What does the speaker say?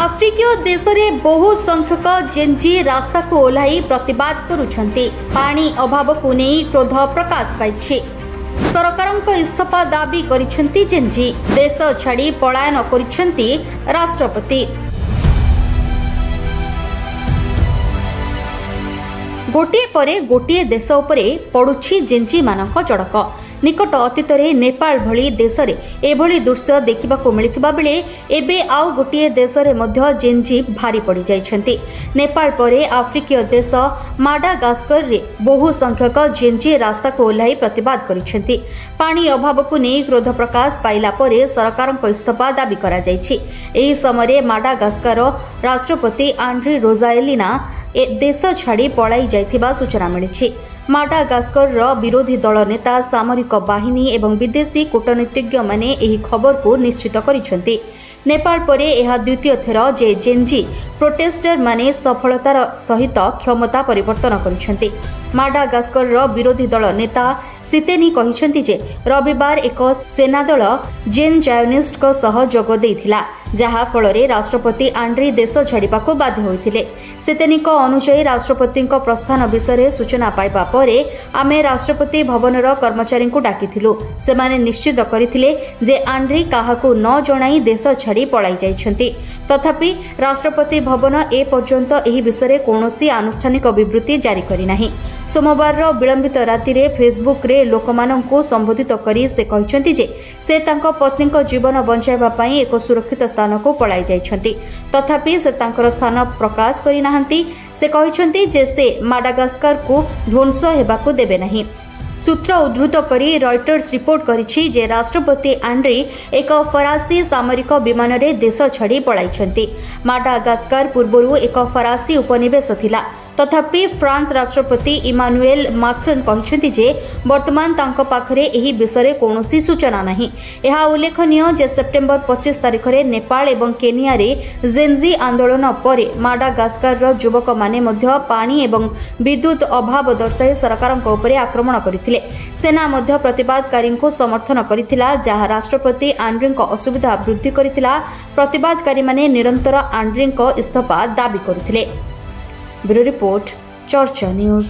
आफ्रिकीय देश में बहु संख्यक जेनजी रास्ता को ओह्लाई प्रतिवाद करुछंती। पानी अभाव को नहीं क्रोध प्रकाश पाई। सरकार इस्तीफा दाबी करिछंती जेनजी। देश छाड़ी पलायन करिछंती राष्ट्रपति। गोटे परे गोटे देश उपरे पड़ुछि जेनजी मानक चड़क। निकट अतीत नेपाल भली देश में एभली दृश्य देखा मिलता बेले एबे आउ गोटे देश में जेनजी भारी पड़ जाइछंती। नेपाल परे आफ्रिकीय देश माडागास्कर रे बहु संख्यक जेनजी रास्ता को ओह्लाई प्रतिवाद करिछंती। पानी अभाव को नहीं क्रोध प्रकाश पाइला परे सरकार इस्तीफा दाबी करा जाइछि। एही समय माडागास्कर राष्ट्रपति आंड्री रोजाएलिना देश छाड़ी पलाई जाइथिबा सूचना मिली। माडागास्कर विरोधी दल नेता सामरिक बाहिनी एवं विदेशी कूटनीतिज्ञ माने एही खबर को निश्चित करिसेंती। नेपाल परे यह द्वितीय थर जे जेनजी प्रोटेस्टर माने सफलतार सहित क्षमता परिवर्तन करिसेंती। माडागास्कर विरोधी दल नेता सितेनी कहिसेंती जे रविवार एक सेना दल जेन जायोनिस्ट को सह जोग देइथिला, जहा फलरे राष्ट्रपति आंड्री देश छाड़िबाको बाध्य होइथिले। सितेनी अनुसार राष्ट्रपति प्रस्थान विषय सूचना पाइबा परे आमे राष्ट्रपति भवनर कर्मचारी को डाकिथिलु। सेमाने निश्चित करथिले जे आंड्री काहाकू न जणाई देश छाड़ी पलाई जाइछंती। तथापि राष्ट्रपति भवन ए पर्यंत एही विषय कौनसी आनुष्ठानिक विवृत्ति जारी करि नाही। सोमवार विलंबित राति रे फेसबुक रे लोकमानंकु संबोधित करी से कहिसंती जे से तांको पत्नीको जीवन बंचाइबा पई एक सुरक्षित स्थान को पलाई जाइछंती। तथापि से तांकर स्थान प्रकाश करि नाहंती। से कहिसंती जे से माडागास्कर को ध्वंस हेबाकू देबे नाही। सूत्र उद्धृत करी रॉयटर्स रिपोर्ट करिछि जे राष्ट्रपति आंड्री एक फरासी सामरिक विमान रे देश छाड़ी पलाइछंती। माडागास्कर पूर्वरु एक फरासी उपनिवेश थिला। तथापि फ्रांस राष्ट्रपति इमानुएल माक्रोन कहिसंती जे वर्तमान तांको पाखरे एही विषय कौनसी सूचना नाही। एहा उल्लेखनीय जे सेप्टेम्बर 25 तारिख रे नेपाल एवं केनिया रे जेनजी आंदोलन परे माडागास्कर रो युवक माने मध्य पानी एवं विद्युत अभाव दर्शाई सरकारक उपरे आक्रमण करथिले। सेना मध्य प्रतिवादकारी को समर्थन करथिला, जहा राष्ट्रपति आंड्री को असुविधा वृद्धि करथिला। प्रतिवादकारी माने निरंतर आंड्री को इस्तीफा दाबी करथिले। ब्यूरो रिपोर्ट, चर्चा न्यूज।